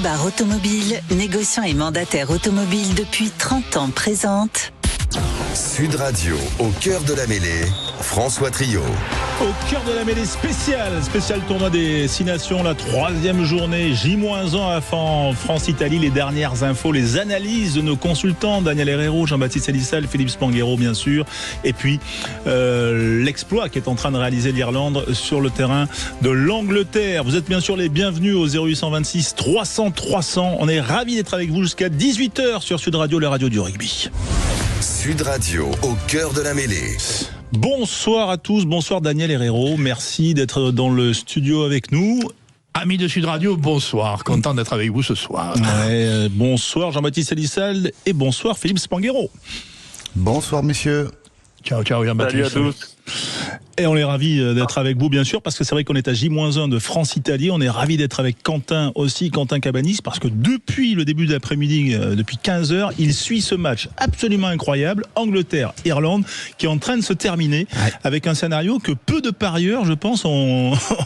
Autobar Automobile, négociant et mandataire automobile depuis 30 ans, présente Sud Radio, au cœur de la mêlée, François Trio. Au cœur de la mêlée spécial tournoi des 6 nations, la 3e journée, J-1 en France-Italie, les dernières infos, les analyses de nos consultants, Daniel Herrero, Jean-Baptiste Elissal, Philippe Spanghero bien sûr, et puis l'exploit qu'est en train de réaliser l'Irlande sur le terrain de l'Angleterre. Vous êtes bien sûr les bienvenus au 0826 300 300, on est ravis d'être avec vous jusqu'à 18h sur Sud Radio, la radio du rugby. Sud Radio, au cœur de la mêlée. Bonsoir à tous, bonsoir Daniel Herrero, merci d'être dans le studio avec nous. Amis de Sud Radio, bonsoir, content d'être avec vous ce soir. Bonsoir Jean-Baptiste Elissal et bonsoir Philippe Spanghero. Bonsoir messieurs. Ciao Jean-Baptiste. Salut à tous. Et on est ravis d'être avec vous bien sûr parce que c'est vrai qu'on est à J-1 de France-Italie, on est ravis d'être avec Quentin aussi, Quentin Cabanis, parce que depuis le début de l'après-midi, depuis 15h, il suit ce match absolument incroyable, Angleterre-Irlande, qui est en train de se terminer avec un scénario que peu de parieurs, je pense,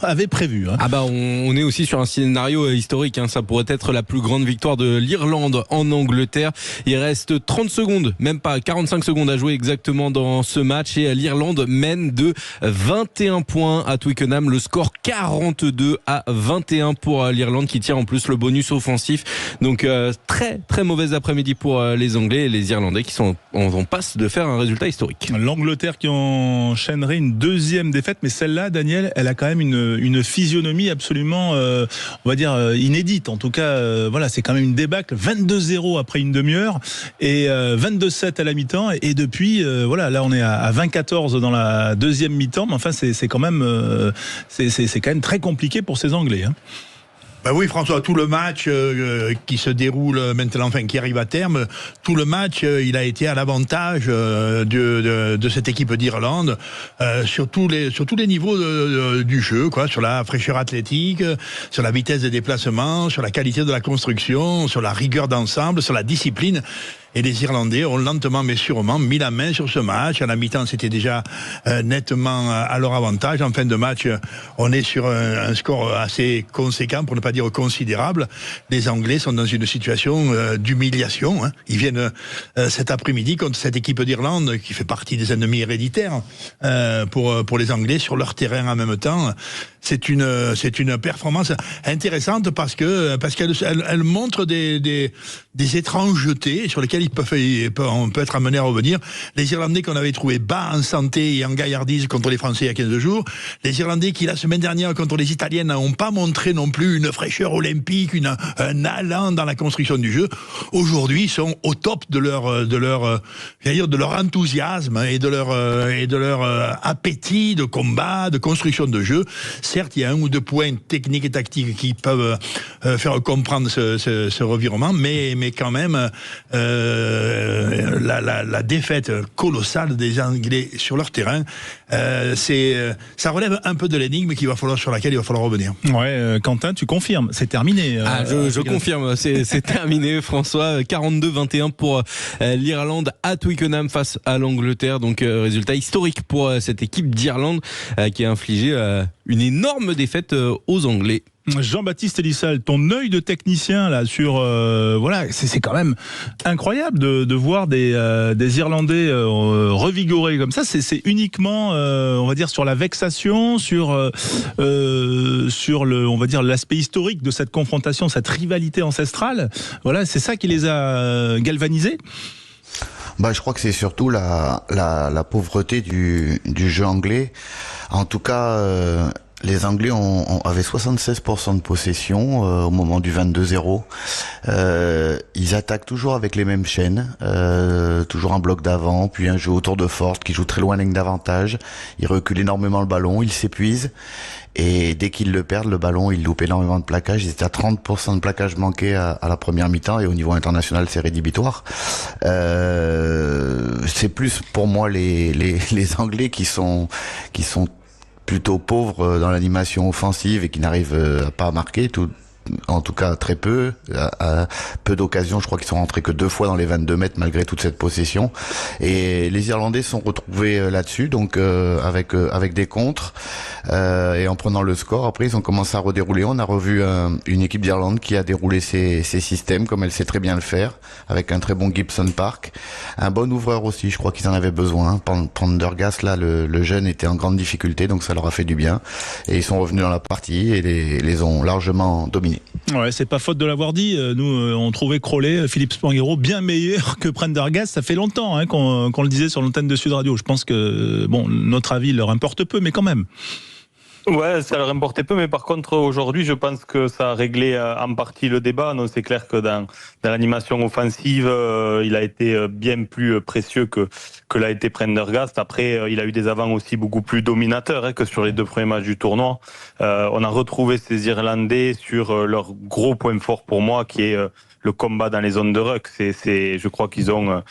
avaient prévu. Ah bah on est aussi sur un scénario historique, ça pourrait être la plus grande victoire de l'Irlande en Angleterre. Il reste 30 secondes, même pas 45 secondes à jouer exactement dans ce match et l'Irlande mène de 21 points à Twickenham, le score 42-21 pour l'Irlande qui tire en plus le bonus offensif. Donc très très mauvaise après-midi pour les Anglais et les Irlandais qui sont en passe de faire un résultat historique. L'Angleterre qui enchaînerait une deuxième défaite, mais celle-là, Daniel, elle a quand même une physionomie absolument, on va dire, inédite. En tout cas, voilà, c'est quand même une débâcle. 22-0 après une demi-heure et 22-7 à la mi-temps. Et depuis, voilà, là on est à 20-14 dans la deuxième mi-temps, mais enfin c'est quand même très compliqué pour ces Anglais. Ben oui François, tout le match qui se déroule maintenant, enfin qui arrive à terme, tout le match il a été à l'avantage de cette équipe d'Irlande sur tous les niveaux du jeu, quoi, sur la fraîcheur athlétique, sur la vitesse des déplacements, sur la qualité de la construction, sur la rigueur d'ensemble, sur la discipline. Et les Irlandais ont lentement mais sûrement mis la main sur ce match. À la mi-temps, c'était déjà nettement à leur avantage. En fin de match, on est sur un score assez conséquent, pour ne pas dire considérable. Les Anglais sont dans une situation d'humiliation. Ils viennent cet après-midi contre cette équipe d'Irlande qui fait partie des ennemis héréditaires pour les Anglais sur leur terrain en même temps. C'est une performance intéressante parce qu'elle montre des étrangetés sur lesquelles on peut être amené à revenir. Les Irlandais qu'on avait trouvé bas en santé et en gaillardise contre les Français il y a 15 jours, les Irlandais qui la semaine dernière contre les Italiennes n'ont pas montré non plus une fraîcheur olympique, un allant dans la construction du jeu, aujourd'hui sont au top de leur enthousiasme et de leur appétit de combat, de construction de jeu. Certes, il y a 1 ou 2 points techniques et tactiques qui peuvent faire comprendre ce revirement, mais quand même la défaite colossale des Anglais sur leur terrain, ça relève un peu de l'énigme sur laquelle il va falloir revenir. Ouais, Quentin, tu confirmes, c'est terminé. Je confirme, c'est terminé, François. 42-21 pour l'Irlande à Twickenham face à l'Angleterre. Donc résultat historique pour cette équipe d'Irlande qui a infligé une énorme défaite aux Anglais. Jean-Baptiste Elissal, ton œil de technicien là sur voilà, c'est quand même incroyable de voir des Irlandais revigorés comme ça. C'est uniquement on va dire sur la vexation, sur on va dire l'aspect historique de cette confrontation, cette rivalité ancestrale. Voilà, c'est ça qui les a galvanisés. Je crois que c'est surtout la pauvreté du jeu anglais. En tout cas, les Anglais avaient 76% de possession au moment du 22-0. Ils attaquent toujours avec les mêmes chaînes, toujours un bloc d'avant, puis un jeu autour de force qui joue très loin de la ligne d'avantage. Ils reculent énormément le ballon, ils s'épuisent. Et dès qu'ils le perdent, le ballon, ils loupent énormément de plaquage. Ils étaient à 30% de plaquage manqué à la première mi-temps, et au niveau international, c'est rédhibitoire. C'est plus pour moi les Anglais qui sont plutôt pauvres dans l'animation offensive et qui n'arrivent pas à marquer, tout en tout cas très peu, peu d'occasions. Je crois qu'ils sont rentrés que 2 fois dans les 22 mètres malgré toute cette possession. Et les Irlandais se sont retrouvés là-dessus, donc avec des contres et en prenant le score. Après, ils ont commencé à redérouler. On a revu une équipe d'Irlande qui a déroulé ses systèmes comme elle sait très bien le faire, avec un très bon Gibson Park, un bon ouvreur aussi. Je crois qu'ils en avaient besoin. Prendergast, là, le jeune était en grande difficulté, donc ça leur a fait du bien. Et ils sont revenus dans la partie et les ont largement dominés. Ouais, c'est pas faute de l'avoir dit. Nous, on trouvait Crowley, Philippe Spanghero, bien meilleur que Prendergast. Ça fait longtemps qu'on le disait sur l'antenne de Sud Radio. Je pense que notre avis leur importe peu, mais quand même. Ouais, ça leur importait peu, mais par contre, aujourd'hui, je pense que ça a réglé en partie le débat. Non, c'est clair que dans l'animation offensive, il a été bien plus précieux que l'a été Prendergast. Après, il a eu des avants aussi beaucoup plus dominateurs que sur les 2 premiers matchs du tournoi. On a retrouvé ces Irlandais sur leur gros point fort pour moi, qui est le combat dans les zones de ruck. Je crois qu'ils ont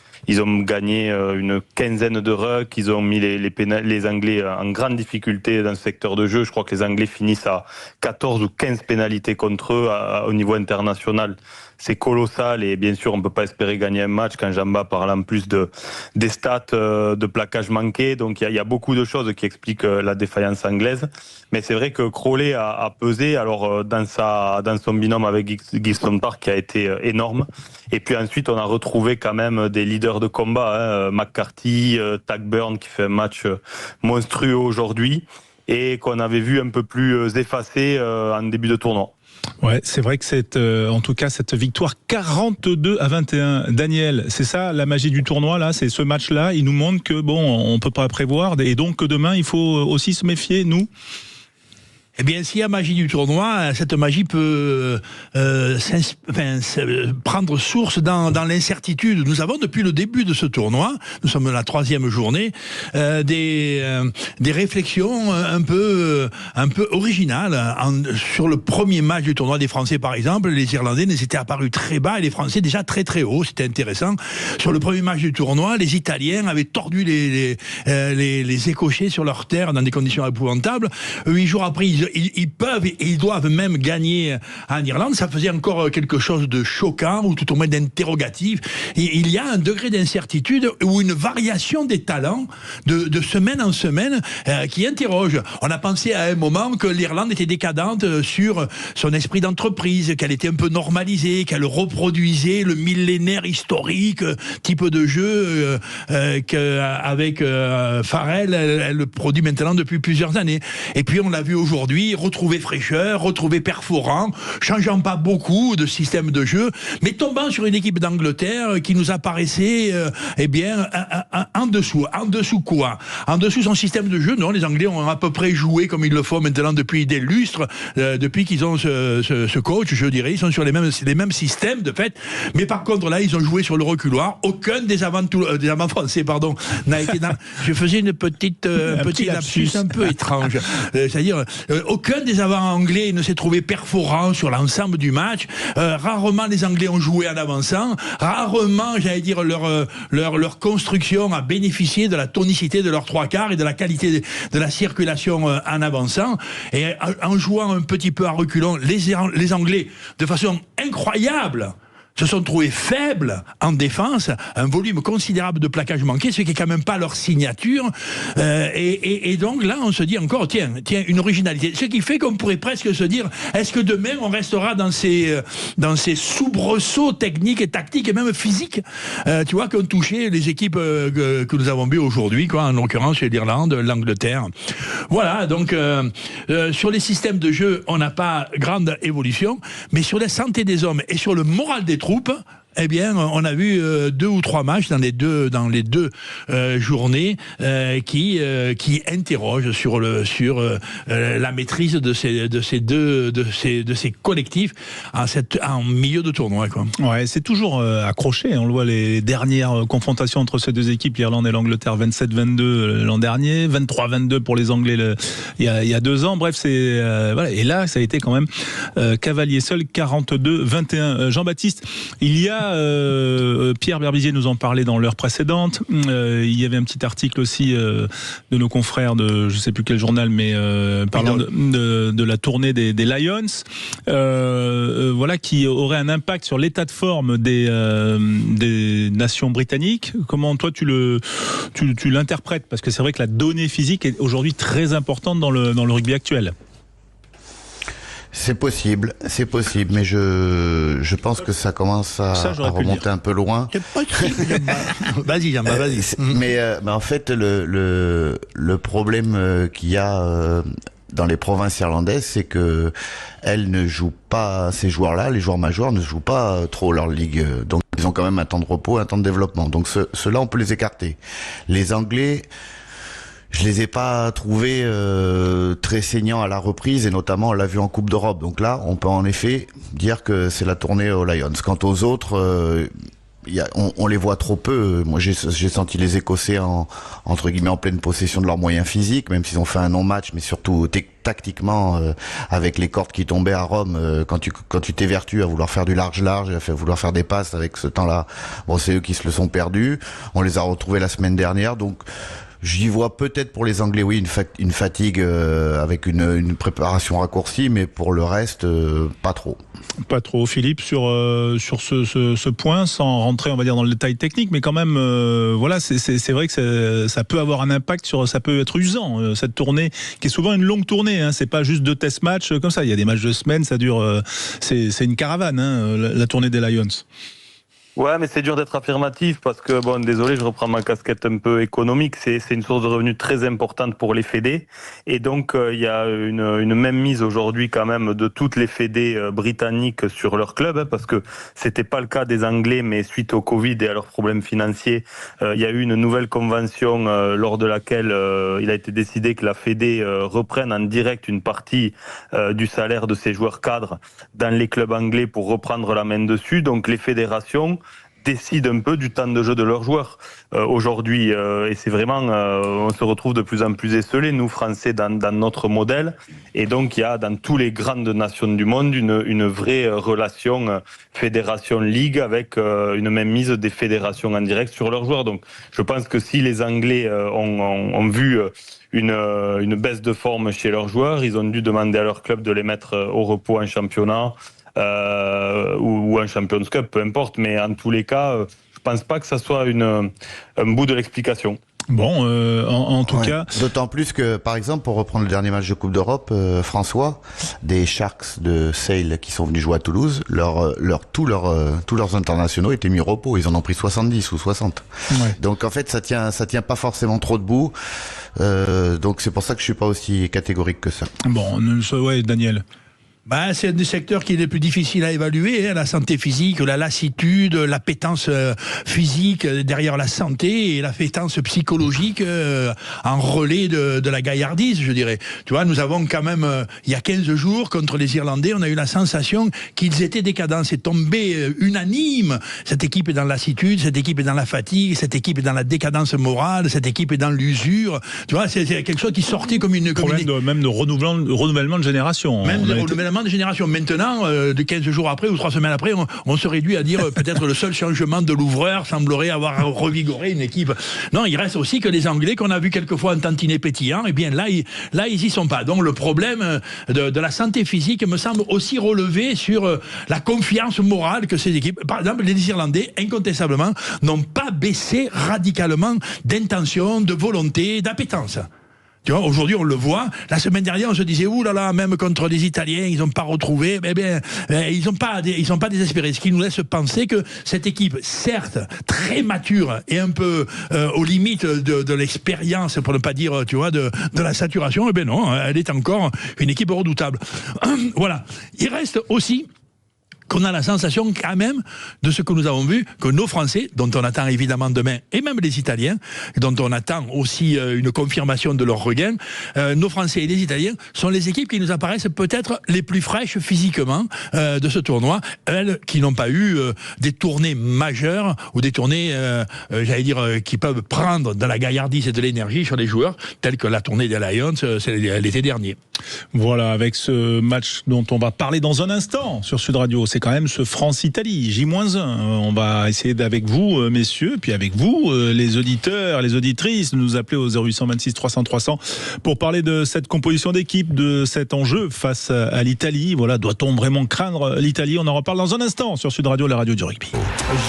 gagné une quinzaine de rucks. Ils ont mis les Anglais en grande difficulté dans ce secteur de jeu. Je crois que les Anglais finissent à 14 ou 15 pénalités contre eux au niveau international. C'est colossal et bien sûr on peut pas espérer gagner un match quand Jamba parle en plus des stats de plaquage manqué. Donc il y a beaucoup de choses qui expliquent la défaillance anglaise. Mais c'est vrai que Crowley a pesé alors dans son binôme avec Gibson Park qui a été énorme. Et puis ensuite on a retrouvé quand même des leaders de combat, McCarthy, Tagburn qui fait un match monstrueux aujourd'hui et qu'on avait vu un peu plus effacé en début de tournoi. Ouais, c'est vrai que c'est en tout cas cette victoire 42-21. Daniel, c'est ça la magie du tournoi là, c'est ce match-là. Il nous montre que on peut pas prévoir et donc que demain il faut aussi se méfier, nous. Eh bien, s'il y a magie du tournoi, cette magie peut prendre source dans l'incertitude. Nous avons, depuis le début de ce tournoi, nous sommes à la 3e journée, des réflexions un peu originales. Sur le premier match du tournoi des Français, par exemple, les Irlandais étaient apparus très bas et les Français déjà très très haut. C'était intéressant. Sur le premier match du tournoi, les Italiens avaient tordu les écochers sur leur terre dans des conditions épouvantables. 8 jours après, ils peuvent et ils doivent même gagner en Irlande. Ça faisait encore quelque chose de choquant ou tout au moins d'interrogatif. Il y a un degré d'incertitude ou une variation des talents de semaine en semaine qui interroge. On a pensé à un moment que l'Irlande était décadente sur son esprit d'entreprise, qu'elle était un peu normalisée, qu'elle reproduisait le millénaire historique type de jeu qu'avec Farrell, elle le produit maintenant depuis plusieurs années. Et puis on l'a vu aujourd'hui, retrouver fraîcheur, retrouver perforant, changeant pas beaucoup de système de jeu, mais tombant sur une équipe d'Angleterre qui nous apparaissait en dessous. En dessous quoi? En dessous son système de jeu? Non, les Anglais ont à peu près joué comme ils le font maintenant depuis des lustres, depuis qu'ils ont ce coach, je dirais, ils sont sur les mêmes systèmes de fait, mais par contre là, ils ont joué sur le reculoir. Aucun des avants français, n'a été je faisais une petite lapsus un peu étrange. C'est-à-dire, aucun des avants anglais ne s'est trouvé perforant sur l'ensemble du match. Rarement les Anglais ont joué en avançant. Rarement, leur construction a bénéficié de la tonicité de leurs 3/4 et de la qualité de la circulation en avançant. Et en jouant un petit peu à reculons, les Anglais, de façon incroyable, se sont trouvés faibles en défense, un volume considérable de plaquage manqué, ce qui est quand même pas leur signature. Et donc là, on se dit encore, tiens, une originalité. Ce qui fait qu'on pourrait presque se dire, est-ce que demain on restera dans ces soubresauts techniques et tactiques et même physiques, tu vois, qu'ont touché les équipes que nous avons vues aujourd'hui, quoi, en l'occurrence l'Irlande, l'Angleterre. Voilà, donc sur les systèmes de jeu, on n'a pas grande évolution, mais sur la santé des hommes et sur le moral des troupes, eh bien, on a vu 2 ou 3 matchs dans les deux journées qui interrogent sur la maîtrise de ces collectifs en milieu de tournoi, quoi. Ouais, c'est toujours accroché. On le voit, les dernières confrontations entre ces deux équipes, l'Irlande et l'Angleterre, 27-22 l'an dernier, 23-22 pour les Anglais il y a 2 ans. Bref, c'est voilà. Et là, ça a été quand même cavalier seul, 42-21. Jean-Baptiste, il y a Pierre Berbizier nous en parlait dans l'heure précédente. Il y avait un petit article aussi de nos confrères de je sais plus quel journal, mais parlant de la tournée des Lions. voilà, qui aurait un impact sur l'état de forme des nations britanniques. Comment toi tu l'interprètes? Parce que c'est vrai que la donnée physique est aujourd'hui très importante dans le rugby actuel. C'est possible, mais je pense que ça commence à remonter un peu loin. Vas-y, Jean-Baptiste, vas-y. Mais en fait, le problème qu'il y a dans les provinces irlandaises, c'est que elles ne jouent pas, ces joueurs-là, les joueurs majeurs ne jouent pas trop leur ligue. Donc ils ont quand même un temps de repos, un temps de développement. Donc ceux-là, on peut les écarter. Les Anglais, je les ai pas trouvés très saignants à la reprise, et notamment on l'a vu en Coupe d'Europe. Donc là, on peut en effet dire que c'est la tournée aux Lions. Quant aux autres, on les voit trop peu. Moi, j'ai senti les Écossais entre guillemets en pleine possession de leurs moyens physiques, même s'ils ont fait un non-match, mais surtout tactiquement, avec les cordes qui tombaient à Rome, quand tu t'évertues à vouloir faire du large, à vouloir faire des passes avec ce temps-là, bon, c'est eux qui se le sont perdus. On les a retrouvés la semaine dernière, donc j'y vois peut-être pour les Anglais, oui, une fatigue avec une préparation raccourcie, mais pour le reste, pas trop. Pas trop, Philippe, sur ce point, sans rentrer, on va dire, dans le détail technique, mais quand même, voilà, c'est vrai que ça peut avoir un impact ça peut être usant, cette tournée, qui est souvent une longue tournée, hein, c'est pas juste 2 test matchs comme ça, il y a des matchs de semaine, ça dure, c'est une caravane, hein, la tournée des Lions. Ouais, mais c'est dur d'être affirmatif parce que, bon, désolé, je reprends ma casquette un peu économique, c'est une source de revenus très importante pour les fédés. Et donc, il y a une même mise aujourd'hui quand même de toutes les fédés britanniques sur leur club, hein, parce que c'était pas le cas des Anglais, mais suite au Covid et à leurs problèmes financiers, il y a eu une nouvelle convention lors de laquelle il a été décidé que la fédé reprenne en direct une partie du salaire de ses joueurs cadres dans les clubs anglais pour reprendre la main dessus. Donc, les fédérations décident un peu du temps de jeu de leurs joueurs aujourd'hui, et c'est vraiment, on se retrouve de plus en plus esselés, nous Français, dans notre modèle, et donc il y a dans tous les grandes nations du monde une vraie relation fédération-ligue avec une même mise des fédérations en direct sur leurs joueurs. Donc je pense que si les Anglais ont vu une baisse de forme chez leurs joueurs, ils ont dû demander à leur club de les mettre au repos en championnat, ou un Champions Cup, peu importe, mais en tous les cas, je pense pas que ça soit un bout de l'explication. Bon, en tout cas... D'autant plus que, par exemple, pour reprendre le dernier match de Coupe d'Europe, François, des Sharks de Sale qui sont venus jouer à Toulouse, tous leurs internationaux étaient mis au repos. Ils en ont pris 70 ou 60. Ouais. Donc en fait, ça tient pas forcément trop debout. Donc c'est pour ça que je suis pas aussi catégorique que ça. Bon, ouais, Daniel. C'est un des secteurs qui est le plus difficile à évaluer, hein, la santé physique, la lassitude, l'appétence physique derrière la santé et l'appétence psychologique en relais de la gaillardise, je dirais. Tu vois, nous avons quand même, il y a 15 jours, contre les Irlandais, on a eu la sensation qu'ils étaient décadents. C'est tombé unanime. Cette équipe est dans la lassitude, cette équipe est dans la fatigue, cette équipe est dans la décadence morale, cette équipe est dans l'usure. Tu vois, c'est quelque chose qui sortait comme une... Même de renouvellement de génération. Même de renouvellement de génération. Maintenant, de 15 jours après ou 3 semaines après, on se réduit à dire peut-être le seul changement de l'ouvreur semblerait avoir revigoré une équipe. Non, il reste aussi que les Anglais qu'on a vu quelquefois en tantinet pétillant, et bien là, ils y sont pas. Donc le problème de la santé physique me semble aussi relevé sur la confiance morale que ces équipes. Par exemple, les Irlandais, incontestablement, n'ont pas baissé radicalement d'intention, de volonté, d'appétence. Tu vois, aujourd'hui, on le voit. La semaine dernière, on se disait, ouh là là, même contre les Italiens, ils n'ont pas retrouvé. Eh bien, ils sont pas désespérés. Ce qui nous laisse penser que cette équipe, certes, très mature et un peu aux limites de l'expérience, pour ne pas dire, tu vois, de la saturation, eh bien non, elle est encore une équipe redoutable. Voilà. Il reste aussi qu'on a la sensation quand même de ce que nous avons vu, que nos Français, dont on attend évidemment demain, et même les Italiens, dont on attend aussi une confirmation de leur regain, nos Français et les Italiens sont les équipes qui nous apparaissent peut-être les plus fraîches physiquement de ce tournoi, elles qui n'ont pas eu des tournées majeures ou des tournées, j'allais dire, qui peuvent prendre de la gaillardise et de l'énergie sur les joueurs, telles que la tournée des Lions l'été dernier. Voilà, avec ce match dont on va parler dans un instant sur Sud Radio, c'est quand même ce France-Italie, J-1. On va essayer avec vous, messieurs, puis avec vous, les auditeurs, les auditrices, de nous appeler au 0826 300 300 pour parler de cette composition d'équipe, de cet enjeu face à l'Italie. Voilà, doit-on vraiment craindre l'Italie? On en reparle dans un instant sur Sud Radio, la radio du rugby.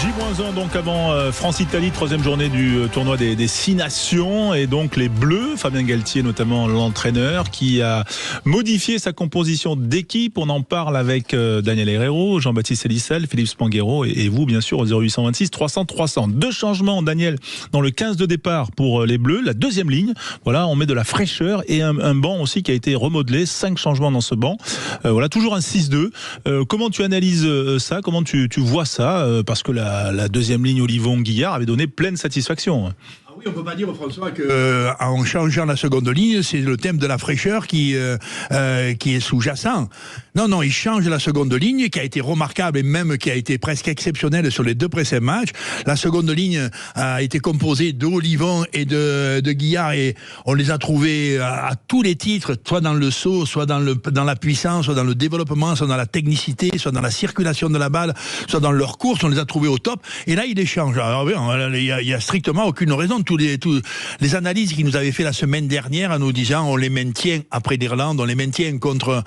J-1 donc avant France-Italie, troisième journée du tournoi des 6 nations, et donc les Bleus, Fabien Galtier notamment l'entraîneur, qui a modifier sa composition d'équipe. On en parle avec Daniel Herrero, Jean-Baptiste Elissal, Philippe Spanghero et vous, bien sûr, au 0826 300 300. 2 changements, Daniel, dans le 15 de départ pour les Bleus. La deuxième ligne, voilà, on met de la fraîcheur et un banc aussi qui a été remodelé. 5 changements dans ce banc. Voilà, toujours un 6-2. Comment tu analyses ça? Comment tu vois ça? Parce que la deuxième ligne Olivon-Guillard avait donné pleine satisfaction. Oui, on ne peut pas dire, François, qu'en changeant la seconde ligne, c'est le thème de la fraîcheur qui est sous-jacent. Non, il change la seconde ligne, qui a été remarquable et même qui a été presque exceptionnelle sur les 2 précédents matchs. La seconde ligne a été composée d'Olivon et de Guillard, et on les a trouvés à tous les titres, soit dans le saut, soit dans la puissance, soit dans le développement, soit dans la technicité, soit dans la circulation de la balle, soit dans leur course. On les a trouvés au top. Et là, il échange. Alors, il y a strictement aucune raison. Tous les analyses qu'il nous avait fait la semaine dernière en nous disant on les maintient après l'Irlande, on les maintient contre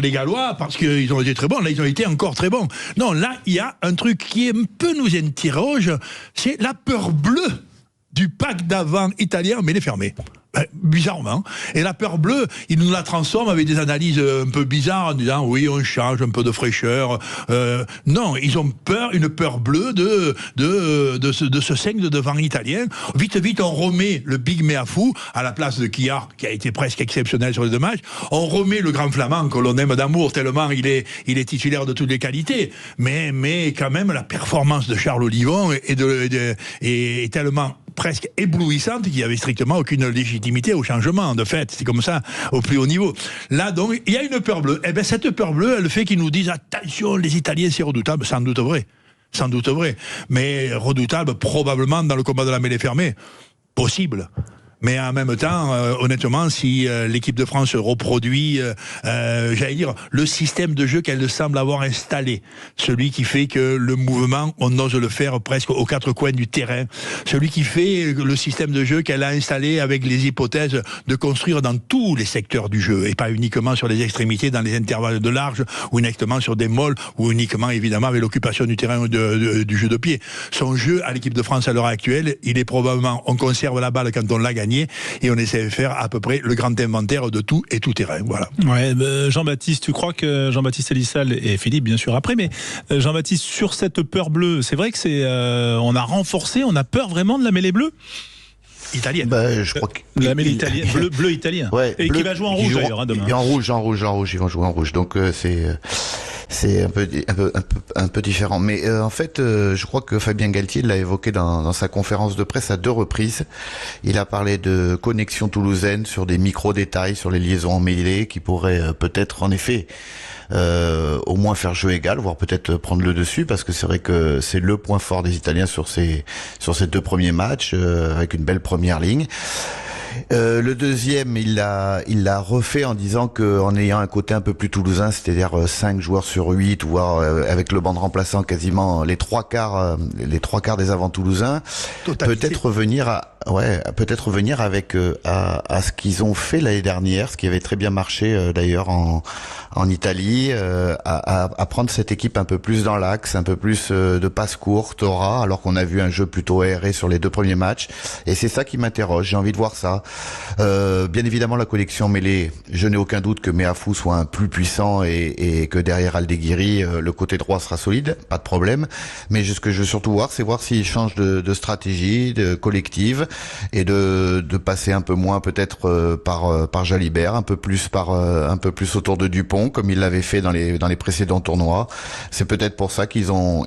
les Gallois parce qu'ils ont été très bons. Là, ils ont été encore très bons. Non, là, il y a un truc qui un peu nous interroge, c'est la peur bleue du pack d'avant italien, mais il est fermé. Bizarrement. Et la peur bleue, il nous la transforme avec des analyses un peu bizarres en disant oui, on change un peu de fraîcheur. Non, ils ont une peur bleue de ce 5 de devant italien. Vite, on remet le Big Meafou à la place de Guillard, qui a été presque exceptionnel sur les 2 matchs. On remet le grand flamand que l'on aime d'amour tellement il est titulaire de toutes les qualités. Mais quand même, la performance de Charles Olivon est tellement presque éblouissante qu'il n'y avait strictement aucune légitimité au changement. De fait, c'est comme ça au plus haut niveau. Là, donc, il y a une peur bleue. Et bien, cette peur bleue, elle fait qu'ils nous disent attention, les Italiens, c'est redoutable. Sans doute vrai. Mais redoutable, probablement, dans le combat de la mêlée fermée. Possible. Mais en même temps, honnêtement, si l'équipe de France reproduit, j'allais dire, le système de jeu qu'elle semble avoir installé, celui qui fait que le mouvement, on ose le faire presque aux 4 coins du terrain, celui qui fait le système de jeu qu'elle a installé avec les hypothèses de construire dans tous les secteurs du jeu, et pas uniquement sur les extrémités, dans les intervalles de large, ou uniquement sur des molles, ou uniquement, évidemment, avec l'occupation du terrain du jeu de pied. Son jeu, à l'équipe de France à l'heure actuelle, il est probablement, on conserve la balle quand on l'a gagné, et on essaie de faire à peu près le grand inventaire de tout et tout terrain. Voilà. Ouais, Jean-Baptiste, tu crois que Jean-Baptiste Elissal et Philippe, bien sûr, après, mais Jean-Baptiste, sur cette peur bleue, c'est vrai que on a renforcé, on a peur vraiment de la mêlée bleue italienne. Je crois que la mêlée italienne, bleu italien. Ouais, et qui va jouer en rouge d'ailleurs, demain. En rouge, ils vont jouer en rouge. Donc c'est un peu différent. Mais en fait, je crois que Fabien Galtier l'a évoqué dans sa conférence de presse à 2 reprises. Il a parlé de connexion toulousaine sur des micro-détails, sur les liaisons en mêlée qui pourraient peut-être en effet au moins faire jeu égal, voire peut-être prendre le dessus, parce que c'est vrai que c'est le point fort des Italiens sur ces 2 premiers matchs, avec une belle première ligne. Le deuxième, il l'a refait en disant qu'en ayant un côté un peu plus toulousain, c'est-à-dire 5 joueurs sur 8, voire avec le banc de remplaçants quasiment les 3 quarts des avants toulousains, peut-être revenir avec à ce qu'ils ont fait l'année dernière, ce qui avait très bien marché d'ailleurs en Italie, à prendre cette équipe un peu plus dans l'axe, un peu plus de passes courtes, alors qu'on a vu un jeu plutôt aéré sur les 2 premiers matchs. Et c'est ça qui m'interroge. J'ai envie de voir ça. Bien évidemment, la collection mêlée, je n'ai aucun doute que Meafou soit un plus puissant et que derrière Aldeguiri, le côté droit sera solide, pas de problème. Mais ce que je veux surtout voir, c'est voir s'il change de stratégie, de collective, et de passer un peu moins peut-être par Jalibert, un peu plus autour de Dupont, comme il l'avait fait dans les précédents tournois. C'est peut-être pour ça qu'ils ont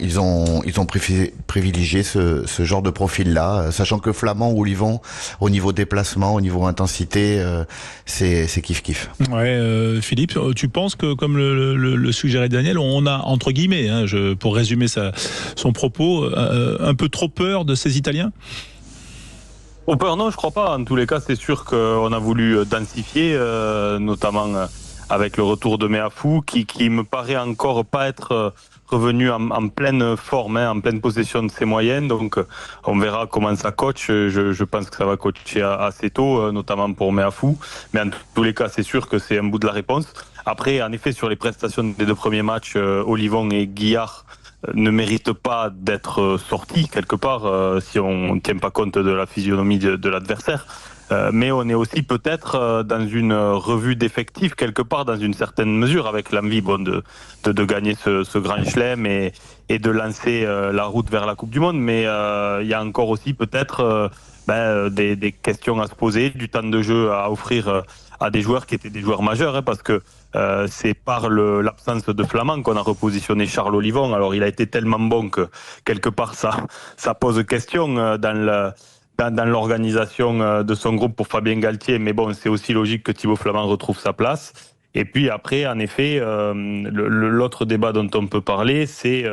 privilégié ce genre de profil-là, sachant que Flamand ou Olivon, au niveau déplacement, au niveau intensité, c'est kiff-kiff. Ouais, Philippe, tu penses que, comme le suggérait Daniel, on a, entre guillemets, pour résumer son propos, un peu trop peur de ces Italiens ? Au peur, non, je crois pas. En tous les cas, c'est sûr qu'on a voulu densifier, notamment avec le retour de Meafou, qui me paraît encore pas être revenu en pleine forme, en pleine possession de ses moyens. Donc, on verra comment ça coach. Je pense que ça va coacher assez tôt, notamment pour Meafou. Mais en tous les cas, c'est sûr que c'est un bout de la réponse. Après, en effet, sur les prestations des 2 premiers matchs, Olivon et Guillard ne méritent pas d'être sortis quelque part si on ne tient pas compte de la physionomie de l'adversaire. Mais on est aussi peut-être dans une revue d'effectifs quelque part dans une certaine mesure avec l'envie de gagner ce grand chelem et de lancer la route vers la Coupe du Monde. Mais il y a encore aussi peut-être des questions à se poser, du temps de jeu à offrir à des joueurs qui étaient des joueurs majeurs, parce que c'est par l'absence de Flamand qu'on a repositionné Charles Olivon. Alors il a été tellement bon que quelque part ça pose question dans l'organisation de son groupe pour Fabien Galtier, mais bon, c'est aussi logique que Thibaut Flamand retrouve sa place. Et puis après, en effet, l'autre débat dont on peut parler, c'est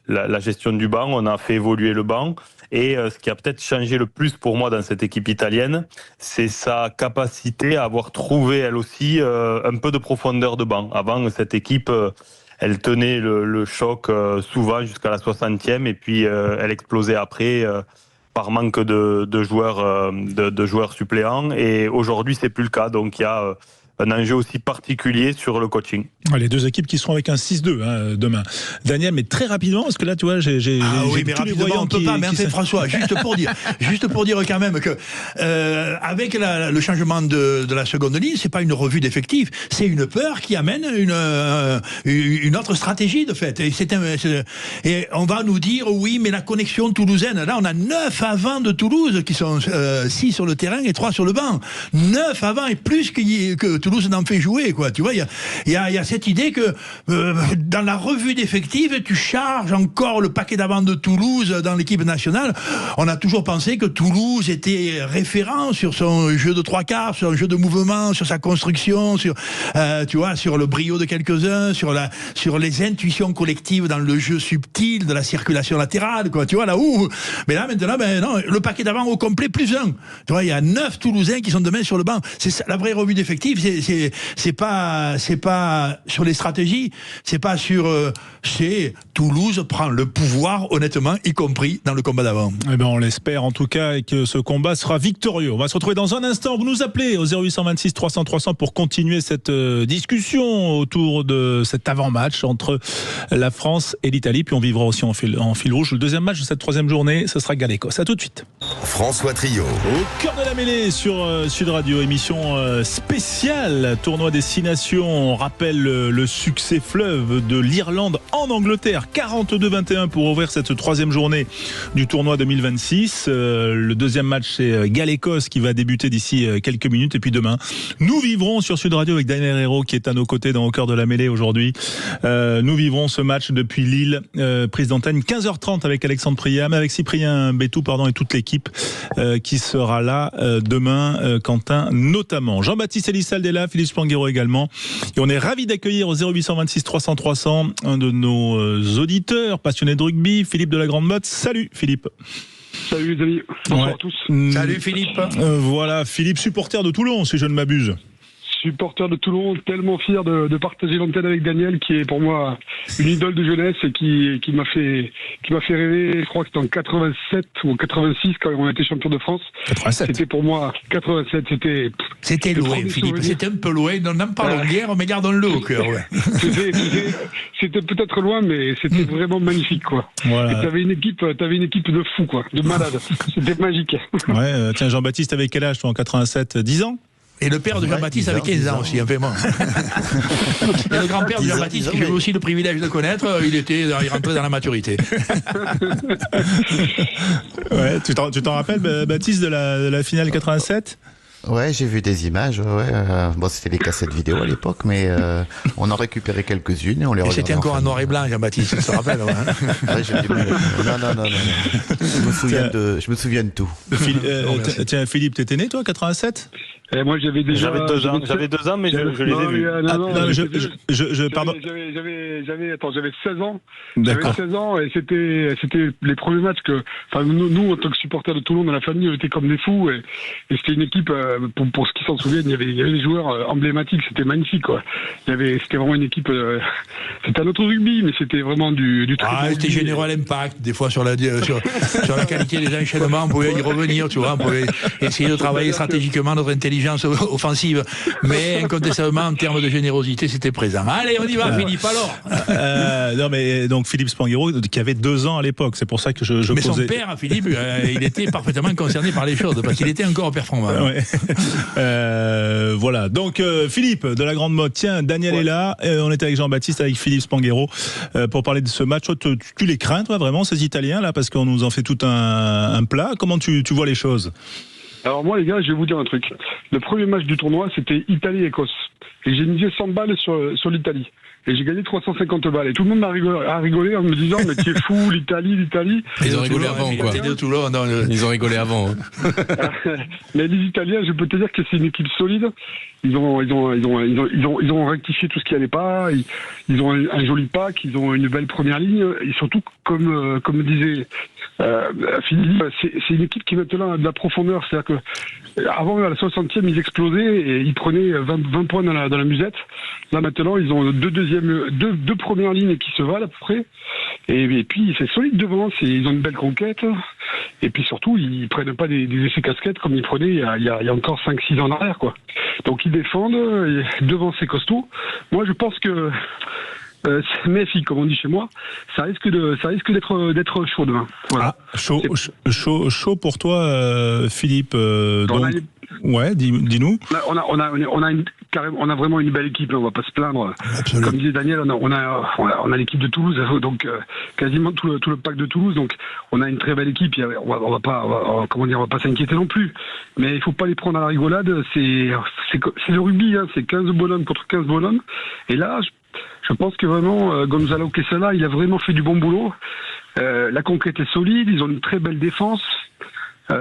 la gestion du banc. On a fait évoluer le banc. Et ce qui a peut-être changé le plus pour moi dans cette équipe italienne, c'est sa capacité à avoir trouvé, elle aussi, un peu de profondeur de banc. Avant, cette équipe, elle tenait le choc souvent jusqu'à la 60e, et puis elle explosait après par manque de joueurs suppléants. Et aujourd'hui, c'est plus le cas. Donc il y a un enjeu aussi particulier sur le coaching. Les 2 équipes qui seront avec un 6-2 demain. Daniel, mais très rapidement, parce que là, tu vois, j'ai oui, mais tous les rapidement, voyants on peut pas. Mais en fait, François, juste pour dire quand même que avec le changement de la seconde ligne, c'est pas une revue d'effectifs, c'est une peur qui amène une autre stratégie de fait. Et on va nous dire oui, mais la connexion toulousaine. Là, on a 9 avants de Toulouse qui sont 6 sur le terrain et 3 sur le banc. 9 avants et plus que Toulouse n'en fait jouer, quoi. Tu vois, il y a cette idée que dans la revue d'effectifs, tu charges encore le paquet d'avant de Toulouse dans l'équipe nationale. On a toujours pensé que Toulouse était référent sur son jeu de 3/4, sur un jeu de mouvement, sur sa construction, sur le brio de quelques-uns, sur les intuitions collectives dans le jeu subtil de la circulation latérale, quoi. Tu vois, là où. Mais là, maintenant, non, le paquet d'avant au complet, plus 1. Tu vois, il y a 9 Toulousains qui sont demain sur le banc. C'est ça, la vraie revue d'effectifs. C'est pas sur les stratégies, c'est pas sur c'est Toulouse prend le pouvoir honnêtement, y compris dans le combat d'avant. Eh ben on l'espère en tout cas, et que ce combat sera victorieux. On va se retrouver dans un instant. Vous nous appelez au 0826 300 300 pour continuer cette discussion autour de cet avant-match entre la France et l'Italie. Puis on vivra aussi en fil rouge le deuxième match de cette 3e journée. Ce sera Galles-Écosse. À tout de suite. François Trio. Au cœur de la mêlée sur Sud Radio, émission spéciale tournoi des 6 nations. On rappelle le succès fleuve de l'Irlande en Angleterre, 42-21 pour ouvrir cette 3e journée du tournoi 2026. Le deuxième match, c'est Galles-Écosse qui va débuter d'ici quelques minutes. Et puis demain, nous vivrons sur Sud Radio avec Daniel Herrero qui est à nos côtés dans Au cœur de la mêlée aujourd'hui. Nous vivrons ce match depuis Lille, prise d'antenne 15h30 avec Alexandre Priam, avec Cyprien Bétou, et toute l'équipe qui sera là demain, Quentin notamment. Jean-Baptiste Elissal est là, Philippe Spanghero également. Et on est ravis d'accueillir au 0826 300 300 un de nos auditeurs passionnés de rugby, Philippe de la Grande Motte. Salut Philippe. Salut les amis, bonsoir à tous. Salut Philippe. Voilà, Philippe, supporter de Toulon, si je ne m'abuse. Supporter de Toulon, tellement fier de partager l'antenne avec Daniel, qui est pour moi une idole de jeunesse et qui m'a fait rêver. Je crois que c'était en 87 ou 86 quand on a été champion de France. 87. C'était pour moi 87. C'était loin, Philippe. C'était un peu loin. On n'en parlons guère, mais gardons-le au cœur. Ouais. C'était peut-être loin, mais c'était vraiment magnifique, quoi. Voilà. Et t'avais une équipe de fous, quoi, de malades. C'était magique. Ouais. Tiens, Jean-Baptiste, avec quel âge toi en 87? 10 ans? Et le père de Jean-Baptiste avait 15 ans aussi, vraiment. Et le grand-père de Jean-Baptiste, que j'ai aussi le privilège de connaître, il rentrait dans la maturité. Ouais, tu t'en rappelles, Baptiste, de la finale 87? Ouais, j'ai vu des images. Bon, c'était les cassettes vidéo à l'époque, mais on en récupérait quelques-unes et on les regardait. C'était encore en noir et blanc, Jean-Baptiste, tu te rappelles? Ouais, non. Je me souviens de tout. Tiens, Philippe, t'étais né, toi, 87? Et moi, j'avais 2 ans, mais je les ai vus. Pardon. J'avais 16 ans. D'accord. J'avais 16 ans et c'était les premiers matchs que, enfin, nous, en tant que supporters de Toulon, dans la famille, on était comme des fous et c'était une équipe, pour ceux qui s'en souviennent, il y avait des joueurs emblématiques, c'était magnifique, quoi. C'était vraiment une équipe, c'était un autre rugby, mais c'était vraiment du très bon c'était rugby. généreux à l'impact, des fois sur la qualité des enchaînements, on pouvait y revenir, tu vois, on pouvait essayer de travailler stratégiquement notre intelligence offensive, mais incontestablement en termes de générosité c'était présent. Allez, on y va, Philippe, alors. Non mais donc Philippe Spanghero qui avait 2 ans à l'époque, c'est pour ça que je mais posais... son père, Philippe, il était parfaitement concerné par les choses parce qu'il était encore performant. Ouais. Voilà, donc Philippe de la Grande Motte, tiens, Daniel est là, on est avec Jean-Baptiste, avec Philippe Spanghero pour parler de ce match. Toi, tu les crains, toi, vraiment, ces Italiens là, parce qu'on nous en fait tout un plat. Comment tu vois les choses? Alors moi, les gars, je vais vous dire un truc. Le premier match du tournoi, c'était Italie-Écosse. Et j'ai misé 100 balles sur l'Italie. Et j'ai gagné 350 balles. Et tout le monde a rigolé en me disant, mais tu es fou, l'Italie. Ils ont rigolé avant, quoi. Ils ont rigolé avant. Mais les Italiens, je peux te dire que c'est une équipe solide. Ils ont rectifié tout ce qui allait pas. Ils ont un joli pack. Ils ont une belle première ligne. Et surtout, comme disait Philippe, c'est une équipe qui maintenant a de la profondeur. C'est-à-dire que avant, à la 60e, ils explosaient et ils prenaient 20 points dans la musette. Là, maintenant, ils ont deux premières lignes qui se valent à peu près. Et puis, c'est solide devant. Ils ont une belle conquête. Et puis surtout, ils prennent pas des essais casquettes comme ils prenaient il y a encore 5-6 ans en arrière, quoi. Donc, ils défendent. Et devant, c'est costaud. Moi, je pense que méfie, comme on dit chez moi, ça risque d'être chaud demain. Voilà. Ah, chaud pour toi, Philippe. Ouais, dis-nous. On a vraiment une belle équipe, on va pas se plaindre. Absolument. Comme disait Daniel, on a l'équipe de Toulouse, donc quasiment tout le pack de Toulouse, donc on a une très belle équipe. On va pas s'inquiéter non plus. Mais il faut pas les prendre à la rigolade. C'est le rugby, hein, c'est 15 bonhommes contre 15 bonhommes. Et là, je pense que vraiment Gonzalo Quesada, il a vraiment fait du bon boulot. La conquête est solide, ils ont une très belle défense.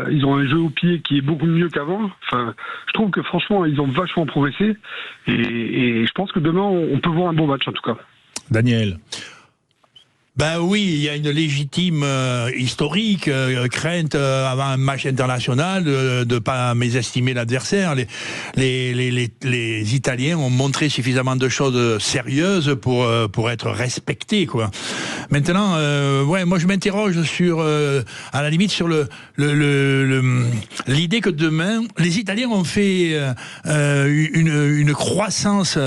Ils ont un jeu au pied qui est beaucoup mieux qu'avant. Enfin, je trouve que franchement, ils ont vachement progressé. Et je pense que demain, on peut voir un bon match en tout cas. Daniel. Ben oui, il y a une légitime historique crainte avant un match international de pas mésestimer l'adversaire. Les Italiens ont montré suffisamment de choses sérieuses pour être respectés, quoi. Maintenant, moi je m'interroge sur à la limite sur l'idée que demain les Italiens ont fait une croissance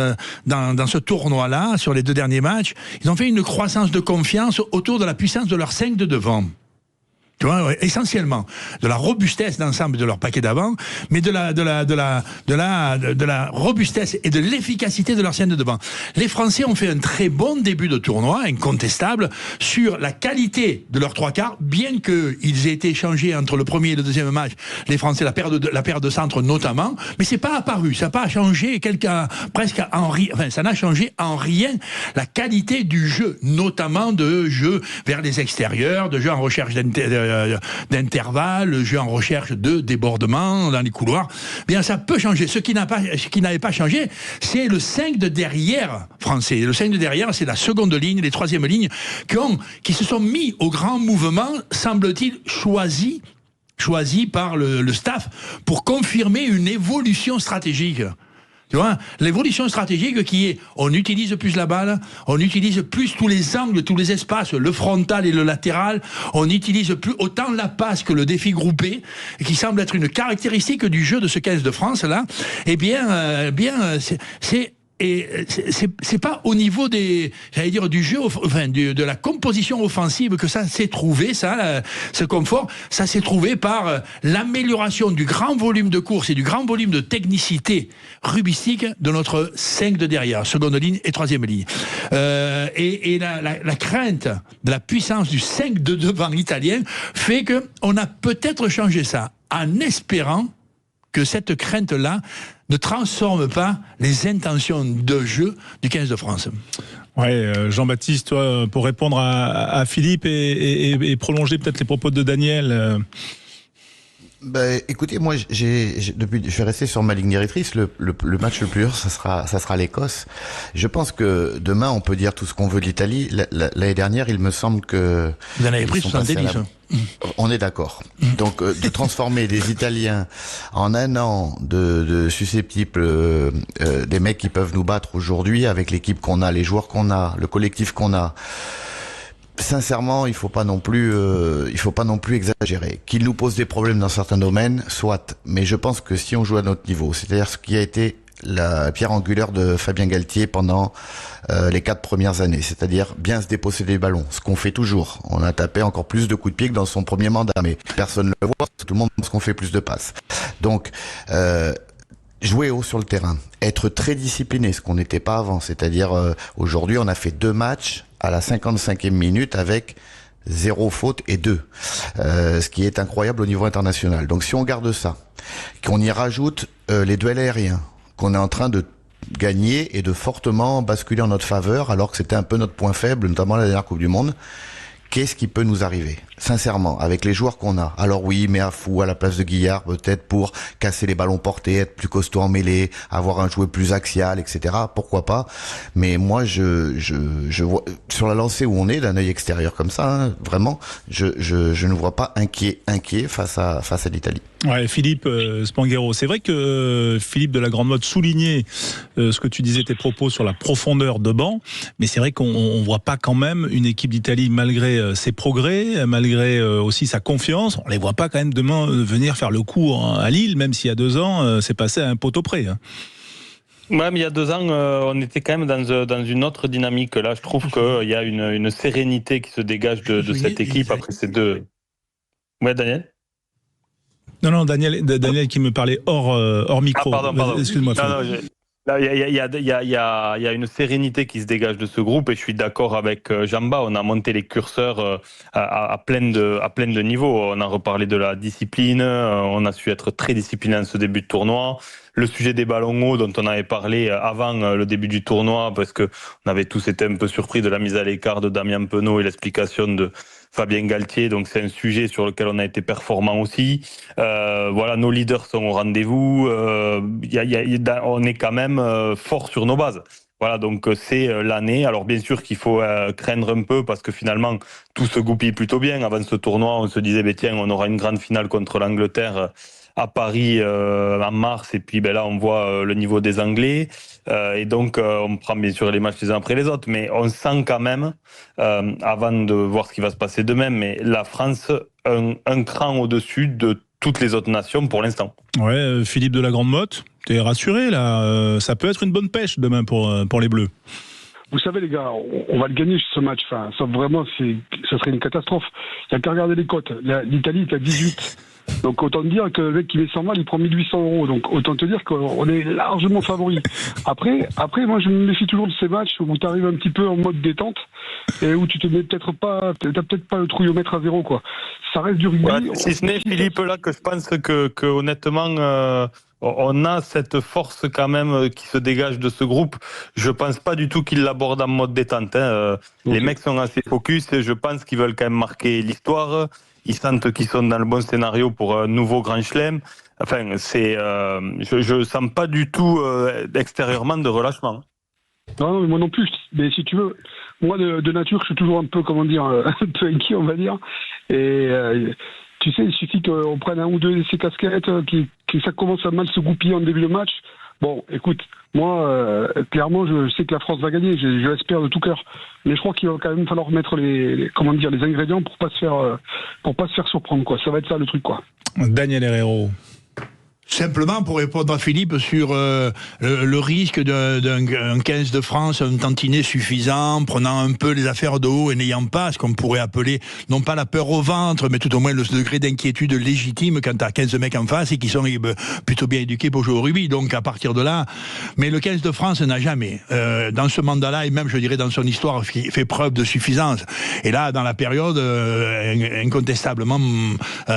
dans ce tournoi-là sur les 2 derniers matchs. Ils ont fait une croissance de confiance autour de la puissance de leurs 5 de devant. Tu vois, essentiellement de la robustesse d'ensemble de leur paquet d'avant, mais de la robustesse et de l'efficacité de leur scène de devant. Les Français ont fait un très bon début de tournoi, incontestable, sur la qualité de leurs 3 quarts, bien qu'ils aient été échangés entre le premier et le deuxième match. Les Français, la paire de centre notamment, mais c'est pas apparu, ça n'a pas changé ça n'a changé en rien la qualité du jeu, notamment de jeu vers les extérieurs, de jeu en recherche d'intervalle, le jeu en recherche de débordement dans les couloirs. Bien, ça peut changer. Ce qui n'avait pas changé, c'est le 5 de derrière français. Le 5 de derrière, c'est la seconde ligne, les troisièmes lignes qui se sont mis au grand mouvement, semble-t-il, choisi par le staff pour confirmer une évolution stratégique. Tu vois, l'évolution stratégique qui est, on utilise plus la balle, on utilise plus tous les angles, tous les espaces, le frontal et le latéral, on utilise plus autant la passe que le défi groupé, qui semble être une caractéristique du jeu de ce 15 de France là. Eh bien, c'est pas au niveau du jeu, enfin de la composition offensive que ça s'est trouvé, ce confort, ça s'est trouvé par l'amélioration du grand volume de course et du grand volume de technicité rugbyistique de notre 5 de derrière, seconde ligne et troisième ligne. Et la crainte de la puissance du 5 de devant italien fait que on a peut-être changé ça en espérant que cette crainte-là ne transforme pas les intentions de jeu du 15 de France. Ouais, Jean-Baptiste, toi, pour répondre à Philippe et prolonger peut-être les propos de Daniel. Écoutez, moi, depuis, je vais rester sur ma ligne directrice. Le match le plus dur, ça sera l'Écosse. Je pense que demain, on peut dire tout ce qu'on veut de l'Italie. L'année dernière, il me semble que vous en avez pris 70. On est d'accord. Donc, de transformer les Italiens en un an de susceptibles des mecs qui peuvent nous battre aujourd'hui avec l'équipe qu'on a, les joueurs qu'on a, le collectif qu'on a. Sincèrement, il faut pas non plus exagérer. Qu'il nous pose des problèmes dans certains domaines, soit. Mais je pense que si on joue à notre niveau, c'est-à-dire ce qui a été la pierre angulaire de Fabien Galtier pendant les 4 premières années, c'est-à-dire bien se déposséder des ballons, ce qu'on fait toujours. On a tapé encore plus de coups de pied que dans son premier mandat, mais personne ne le voit, tout le monde pense qu'on fait plus de passes. Donc, jouer haut sur le terrain, être très discipliné, ce qu'on n'était pas avant, c'est-à-dire aujourd'hui on a fait 2 matchs à la 55e minute avec 0 faute et 2, ce qui est incroyable au niveau international. Donc si on garde ça, qu'on y rajoute les duels aériens, qu'on est en train de gagner et de fortement basculer en notre faveur, alors que c'était un peu notre point faible, notamment la dernière Coupe du Monde, qu'est-ce qui peut nous arriver ? Sincèrement, avec les joueurs qu'on a. Alors oui, mais à fou à la place de Guillard, peut-être pour casser les ballons portés, être plus costaud en mêlée, avoir un jouet plus axial, etc. Pourquoi pas ? Mais moi, je vois sur la lancée où on est, d'un œil extérieur comme ça, hein, vraiment, je ne vois pas inquiet face à l'Italie. Ouais, Philippe Spanghero, c'est vrai que Philippe de la Grande Motte soulignait ce que tu disais, tes propos sur la profondeur de banc, mais c'est vrai qu'on voit pas quand même une équipe d'Italie malgré ses progrès, malgré aussi sa confiance, on les voit pas quand même demain venir faire le coup à Lille, même s'il y a 2 ans, c'est passé à un poteau près. Hein. Ouais, mais il y a 2 ans, on était quand même dans une autre dynamique. Là, je trouve qu'il y a une sérénité qui se dégage de cette équipe après ces 2. Ouais, Daniel ? Non, Daniel qui me parlait hors micro. Ah, pardon. Excuse-moi. Il y a une sérénité qui se dégage de ce groupe et je suis d'accord avec Jamba. On a monté les curseurs à plein de niveaux. On a reparlé de la discipline. On a su être très discipliné en ce début de tournoi. Le sujet des ballons hauts dont on avait parlé avant le début du tournoi, parce que on avait tous été un peu surpris de la mise à l'écart de Damien Penaud et l'explication de Fabien Galtier, donc c'est un sujet sur lequel on a été performant aussi. Voilà, nos leaders sont au rendez-vous. On est quand même fort sur nos bases. Voilà, donc c'est l'année. Alors bien sûr qu'il faut craindre un peu parce que finalement tout se goupille plutôt bien. Avant ce tournoi, on se disait tiens, on aura une grande finale contre l'Angleterre à Paris en mars, et puis là on voit le niveau des Anglais, et donc on prend bien sûr les matchs les uns après les autres, mais on sent quand même, avant de voir ce qui va se passer demain, mais la France un cran au-dessus de toutes les autres nations pour l'instant. Ouais, Philippe de la Grande Motte, t'es rassuré là, ça peut être une bonne pêche demain pour les Bleus. Vous savez les gars, on va le gagner ce match. Enfin, ça vraiment, ça serait une catastrophe. Il n'y a qu'à regarder les cotes. L'Italie est à 18. Donc autant dire que le mec qui met 100 balles, il prend 1800 €. Donc autant te dire qu'on est largement favori. Après, moi je me méfie toujours de ces matchs où tu arrives un petit peu en mode détente et où tu te mets t'as peut-être pas le trouillomètre à 0 quoi. Ça reste du rugby. Ouais, si ce n'est Philippe là que je pense que honnêtement on a cette force quand même qui se dégage de ce groupe. Je pense pas du tout qu'ils l'abordent en mode détente. Okay. Les mecs sont assez focus et je pense qu'ils veulent quand même marquer l'histoire. Ils sentent qu'ils sont dans le bon scénario pour un nouveau Grand Chelem. Enfin, je sens pas du tout extérieurement de relâchement. Non, mais moi non plus. Mais si tu veux, moi de nature, je suis toujours un peu, un peu inquiet, on va dire. Et tu sais, il suffit qu'on prenne un ou deux de ces casquettes, que ça commence à mal se goupiller en début de match. Bon, écoute, moi, clairement, je sais que la France va gagner, je l'espère de tout cœur. Mais je crois qu'il va quand même falloir mettre les ingrédients pour pas se faire surprendre, quoi. Ça va être ça le truc, quoi. Daniel Herrero. Simplement pour répondre à Philippe sur le risque d'un 15 de France, un tantinet suffisant, prenant un peu les affaires de haut et n'ayant pas ce qu'on pourrait appeler, non pas la peur au ventre, mais tout au moins le degré d'inquiétude légitime quand t'as 15 mecs en face et qui sont plutôt bien éduqués pour jouer au rugby. Donc à partir de là, mais le 15 de France n'a jamais, dans ce mandat-là et même je dirais dans son histoire, fait preuve de suffisance. Et là, dans la période, incontestablement,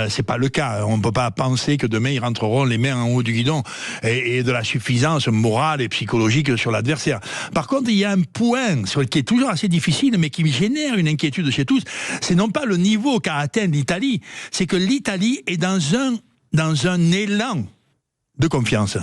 c'est pas le cas. On peut pas penser que demain ils rentreront les mains en haut du guidon et de la suffisance morale et psychologique sur l'adversaire. Par contre, il y a un point qui est toujours assez difficile, mais qui génère une inquiétude chez tous. C'est non pas le niveau qu'a atteint l'Italie, c'est que l'Italie est dans un dans un élan de confiance.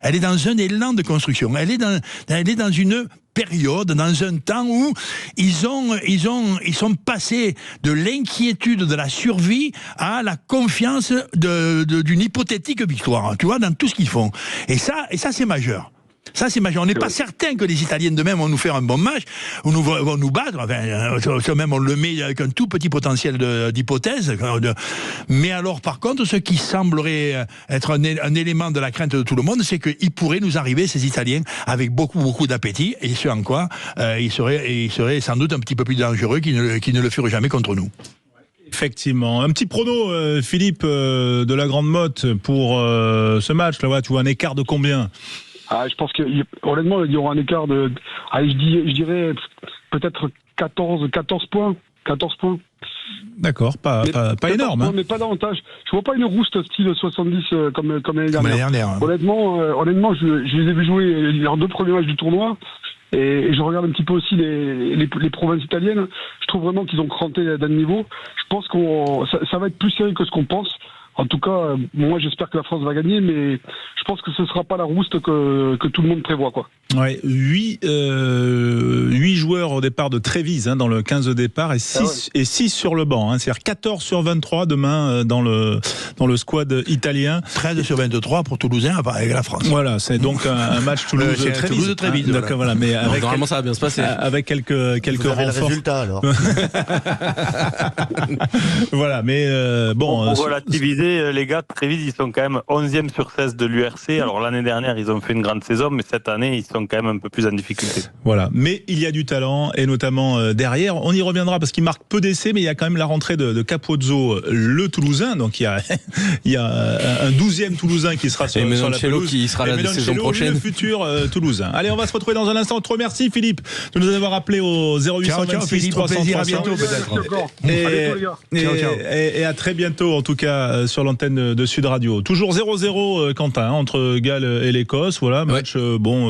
Elle est dans un élan de construction. Elle est dans une période, dans un temps où ils sont passés de l'inquiétude de la survie à la confiance d'une hypothétique victoire. Tu vois, dans tout ce qu'ils font. Et ça, c'est majeur. Ça, c'est majeur. On n'est pas certain que les Italiens demain vont nous faire un bon match, ou vont nous battre. Enfin, même on le met avec un tout petit potentiel d'hypothèse. Mais alors, par contre, ce qui semblerait être un élément de la crainte de tout le monde, c'est qu'ils pourraient nous arriver, ces Italiens, avec beaucoup d'appétit, et ce en quoi ils seraient sans doute un petit peu plus dangereux qu'ils ne le furent jamais contre nous. Effectivement. Un petit prono, Philippe, de la Grande Motte pour ce match. Là, tu vois un écart de combien ? Je pense que honnêtement, il y aura un écart de, je dirais peut-être 14 points. 14 points. D'accord, pas énorme. Points, mais pas davantage. Je vois pas une rouste style 70 comme l'année dernière. Honnêtement, je les ai vus jouer leurs 2 premiers matchs du tournoi. Et je regarde un petit peu aussi les provinces italiennes. Je trouve vraiment qu'ils ont cranté d'un niveau. Je pense ça va être plus serré que ce qu'on pense. En tout cas, moi j'espère que la France va gagner, mais je pense que ce ne sera pas la rouste que tout le monde prévoit, quoi. Ouais, 8 joueurs au départ de Trévise dans le 15 de départ et 6 sur le banc. C'est-à-dire 14 sur 23 demain dans le squad italien. 13 sur 23 pour Toulousain avec la France. Voilà, c'est donc un match Toulouse-Trévise. D'accord, voilà, mais avec normalement ça va bien se passer. Avec quelques Vous avez renforts. le résultat alors. Voilà, mais bon. Pour relativiser, les gars, Trévise, ils sont quand même 11e sur 16 de l'URC. Alors l'année dernière, ils ont fait une grande saison, mais cette année, ils sont quand même un peu plus en difficulté. Voilà, mais il y a du talent, et notamment derrière. On y reviendra parce qu'il marque peu d'essais, mais il y a quand même la rentrée de Capozzo, le Toulousain. Donc il y a un 12e Toulousain qui sera sur la pelouse. Qui sera là la saison prochaine. Le futur Toulousain. Allez, on va se retrouver dans un instant. Trop merci Philippe de nous avoir appelé au 0826 300 à bientôt peut-être. Et à très bientôt en tout cas sur l'antenne de Sud Radio. Toujours 0-0 Quentin entre Galles et l'Écosse. Voilà, match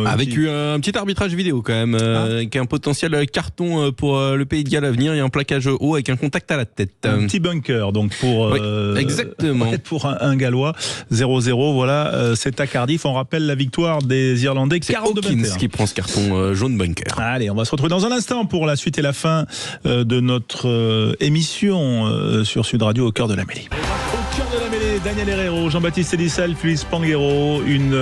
avec un petit arbitrage vidéo quand même, avec un potentiel carton pour le Pays de Galles à venir et un plaquage haut avec un contact à la tête. Un petit bunker donc pour exactement pour un Gallois. 0-0. Voilà, c'est à Cardiff. On rappelle la victoire des Irlandais. C'est Hawkins qui prend ce carton jaune bunker. Allez, on va se retrouver dans un instant pour la suite et la fin de notre émission sur Sud Radio au cœur de la mêlée. Au cœur de la mêlée, Daniel Herrero, Jean-Baptiste Elissal, Félix Panguero, une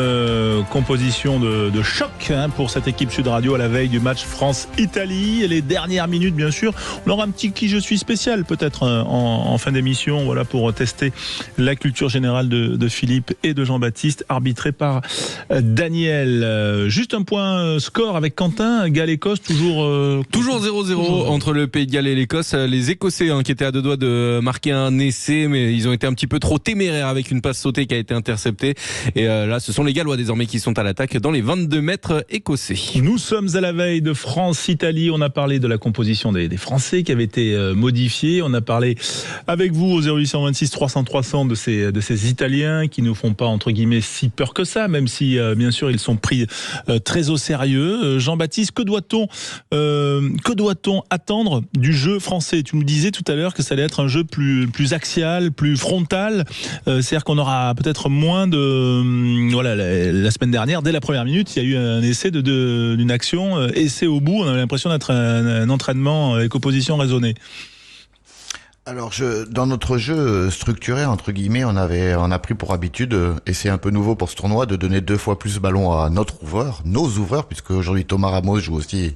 composition de choc pour cette équipe Sud Radio à la veille du match France-Italie. Et les dernières minutes, bien sûr, on aura un petit qui je suis spécial peut-être en fin d'émission, voilà, pour tester la culture générale de Philippe et de Jean-Baptiste, arbitré par Daniel. Juste un point score avec Quentin, Galles-Écosse, toujours 0-0 entre le Pays de Galles et l'Écosse. Les Écossais qui étaient à 2 doigts de marquer un essai, mais ils ont été un petit peu trop téméraires avec une passe sautée qui a été interceptée. Et là, ce sont les Gallois désormais qui sont à l'attaque dans les 22 mètres écossais. Nous sommes à la veille de France-Italie. On a parlé de la composition des Français qui avait été modifiée. On a parlé avec vous au 0826 300 300 de ces Italiens qui nous font pas entre guillemets si peur que ça, même si bien sûr ils sont pris très au sérieux. Jean-Baptiste, que doit-on attendre du jeu français ? Tu nous disais tout à l'heure que ça allait être un jeu plus axial, plus frontal. C'est-à-dire qu'on aura peut-être moins de... Voilà, la semaine dernière, dès la première minute, il y a eu un essai d'une action, essai au bout. On avait l'impression d'être un entraînement avec opposition raisonnée. Alors, dans notre jeu structuré, entre guillemets, on a pris pour habitude, et c'est un peu nouveau pour ce tournoi, de donner 2 fois plus ballon à nos ouvreurs, puisque aujourd'hui Thomas Ramos joue aussi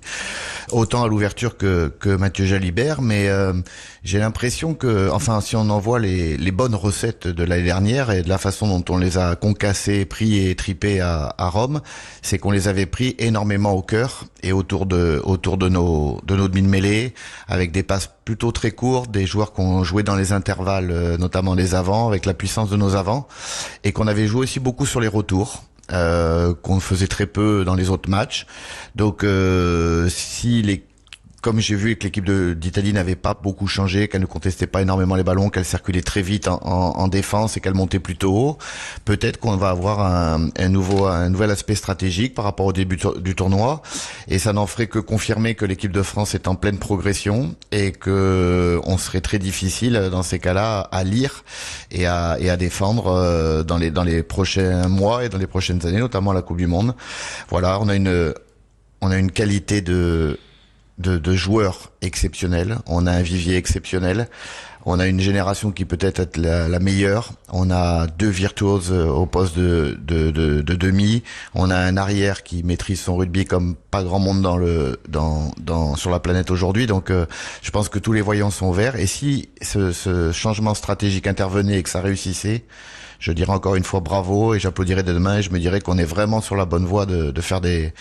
autant à l'ouverture que Mathieu Jalibert, mais j'ai l'impression que, enfin, si on en voit les bonnes recettes de l'année dernière et de la façon dont on les a concassés, pris et tripés à Rome, c'est qu'on les avait pris énormément au cœur et autour de nos demi-mêlées, avec des passes plutôt très courtes, des joueurs qu'on jouait dans les intervalles, notamment les avants, avec la puissance de nos avants, et qu'on avait joué aussi beaucoup sur les retours. Qu'on faisait très peu dans les autres matchs. Donc, comme j'ai vu que l'équipe d'Italie n'avait pas beaucoup changé, qu'elle ne contestait pas énormément les ballons, qu'elle circulait très vite en défense et qu'elle montait plutôt haut, peut-être qu'on va avoir un nouvel aspect stratégique par rapport au début du tournoi, et ça n'en ferait que confirmer que l'équipe de France est en pleine progression et que on serait très difficile dans ces cas-là à lire et à défendre dans les prochains mois et dans les prochaines années, notamment à la Coupe du Monde. Voilà, on a une qualité de joueurs exceptionnels, on a un vivier exceptionnel, on a une génération qui peut être la meilleure, on a 2 virtuoses au poste de demi, on a un arrière qui maîtrise son rugby comme pas grand monde sur la planète aujourd'hui, donc je pense que tous les voyants sont verts, et si ce changement stratégique intervenait et que ça réussissait, je dirais encore une fois bravo, et j'applaudirais dès demain, et je me dirais qu'on est vraiment sur la bonne voie de faire des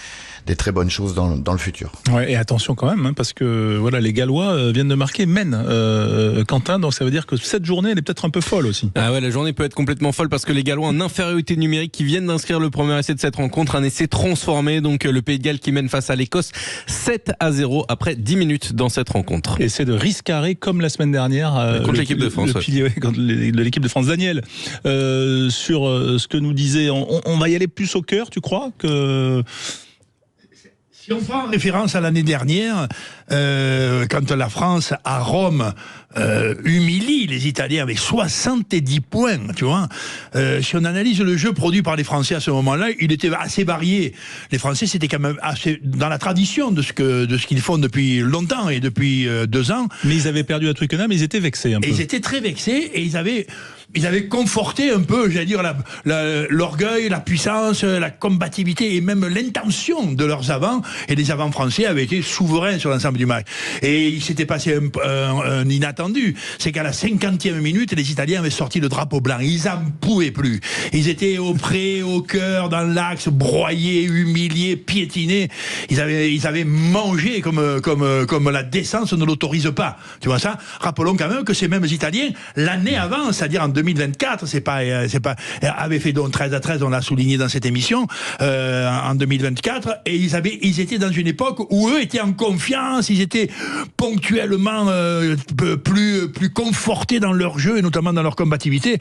très bonnes choses dans le futur. Ouais, et attention quand même, parce que voilà, les Gallois viennent de marquer, mènent Quentin, donc ça veut dire que cette journée, elle est peut-être un peu folle aussi. Ah ouais, la journée peut être complètement folle parce que les Gallois en infériorité numérique qui viennent d'inscrire le premier essai de cette rencontre, un essai transformé, donc le Pays de Galles qui mène face à l'Écosse 7-0 après 10 minutes dans cette rencontre. Et c'est de riscaré comme la semaine dernière contre l'équipe de France. Contre l'équipe de France. Daniel, sur ce que nous disait, on va y aller plus au cœur, tu crois que... Si on prend référence à l'année dernière, quand la France à Rome humilie les Italiens avec 70 points, tu vois. Si on analyse le jeu produit par les Français à ce moment-là, il était assez varié. Les Français, c'était quand même assez dans la tradition de ce qu'ils font depuis longtemps et depuis 2 ans. Mais ils avaient perdu à Twickenham, mais ils étaient vexés un peu. Et ils étaient très vexés et ils avaient conforté un peu, j'allais dire, l'orgueil, la puissance, la combativité et même l'intention de leurs avants. Et les avants français avaient été souverains sur l'ensemble du match. Et il s'était passé un inattendu. C'est qu'à la 50e minute, les Italiens avaient sorti le drapeau blanc. Ils en pouvaient plus. Ils étaient au pré, au cœur, dans l'axe, broyés, humiliés, piétinés. Ils avaient mangé comme la décence ne l'autorise pas. Tu vois ça? Rappelons quand même que ces mêmes Italiens, l'année avant, c'est-à-dire en 2024, avaient fait donc 13-13, on l'a souligné dans cette émission, en 2024, et ils étaient dans une époque où eux étaient en confiance, ils étaient ponctuellement plus confortés dans leur jeu et notamment dans leur combativité,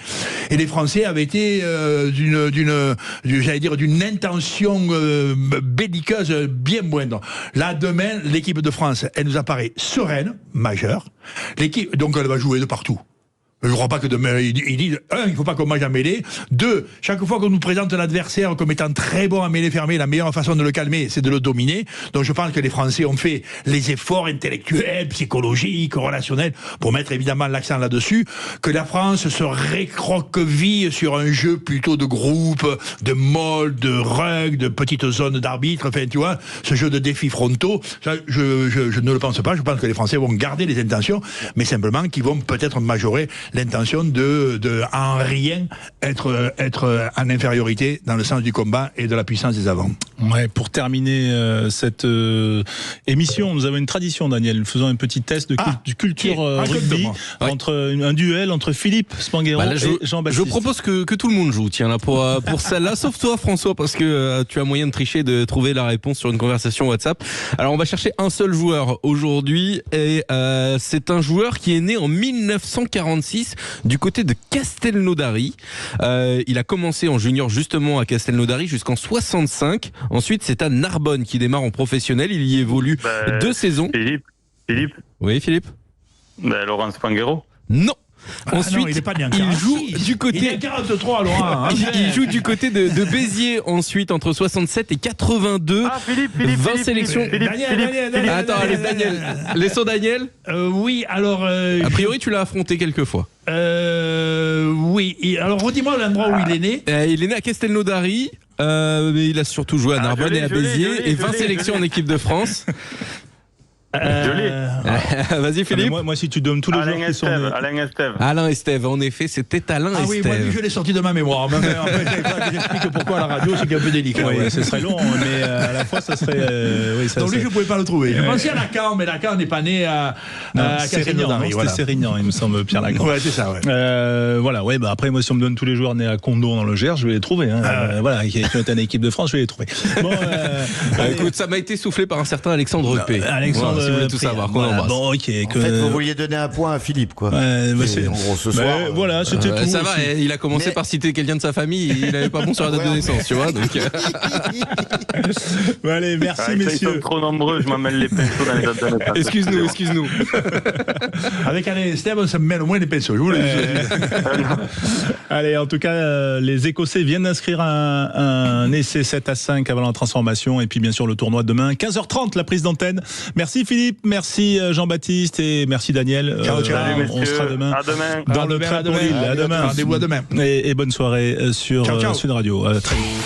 et les Français avaient été d'une intention belliqueuse bien moindre. Là, demain, l'équipe de France, elle nous apparaît sereine, majeure, donc elle va jouer de partout. Je ne crois pas que demain, il dit, il ne faut pas qu'on mange en mêlée. 2, chaque fois qu'on nous présente l'adversaire comme étant très bon en mêlée fermée, la meilleure façon de le calmer, c'est de le dominer. Donc je pense que les Français ont fait les efforts intellectuels, psychologiques, relationnels, pour mettre évidemment l'accent là-dessus, que la France se récroqueville sur un jeu plutôt de groupe, de molle, de rug, de petites zones d'arbitre, enfin tu vois, ce jeu de défis frontaux, ça, je ne le pense pas. Je pense que les Français vont garder les intentions, mais simplement qu'ils vont peut-être majorer l'intention de en rien être en infériorité dans le sens du combat et de la puissance des avants. Ouais, pour terminer cette émission, nous avons une tradition, Daniel. Nous faisons un petit test de culture rugby, un duel entre Philippe Spanghero et Jean-Baptiste. Je propose que tout le monde joue, tiens, là, pour celle-là, sauf toi, François, parce que tu as moyen de tricher, de trouver la réponse sur une conversation WhatsApp. Alors, on va chercher un seul joueur aujourd'hui, et c'est un joueur qui est né en 1946 du côté de Castelnaudary. Il a commencé en junior justement à Castelnaudary jusqu'en 65. Ensuite, c'est à Narbonne qui démarre en professionnel. Il y évolue 2 saisons. Philippe. Oui, Philippe. Laurent Spanghero. Non. Ensuite, non, il joue du côté. Il est 43, Laurent. Il joue du côté de Béziers ensuite entre 67 et 82. Philippe. 20 sélections. Daniel. Attends, allez, Daniel. Laissons Daniel. Oui, alors. A priori, tu l'as affronté quelques fois. Oui. Alors, redis-moi l'endroit où il est né. Il est né à Castelnaudary. Mais il a surtout joué à Narbonne et à Béziers. Et 20 sélections en équipe de France. Vas-y Philippe. Moi si tu donnes tous les joueurs qui sont Alain Estève, en effet c'était Alain Estève. Oui, moi je l'ai sorti de ma mémoire. J'explique pourquoi à la radio c'est un peu délicat. Oui, ce serait long, mais à la fois ça serait. Donc lui je ne pouvais pas le trouver. Je pensais à Lacan, mais Lacan n'est pas né à Castelnaudary. C'était Sérignan, il me semble, Pierre Lacan. Ouais, c'est ça. Ouais. Voilà, ouais. Bah après moi si on me donne tous les joueurs nés à Condom dans le Gers, je vais les trouver. Voilà, qui est en équipe de France, je vais les trouver. Bon, écoute, ça m'a été soufflé par un certain Alexandre P. Alexandre si vous voulez tout savoir, qu'on embrasse. Bon, ok. En fait, vous vouliez donner un point à Philippe, quoi. Ouais, bah, Et en gros, ce soir. voilà, c'était tout. Ça va, aussi. il a commencé par citer quelqu'un de sa famille, il n'avait pas bon sur la date de naissance, tu vois. Donc... Bon, allez, merci Ils messieurs. sont trop nombreux, je m'emmène les pinceaux dans les dates de naissance. Excuse-nous. Avec Alain Estève, ça me mêle au moins les pinceaux. Je vous le dis. Allez, en tout cas, les Écossais viennent d'inscrire un essai 7-5 avant la transformation. Et puis, bien sûr, le tournoi demain, 15h30, la prise d'antenne. Merci Philippe, merci Jean-Baptiste et merci Daniel. Ciao, Salut, messieurs. On sera demain À demain. dans le train pour Lille. À demain. Rendez-vous à demain. Et bonne soirée sur Ciao, ciao. Sud Radio. Très vite.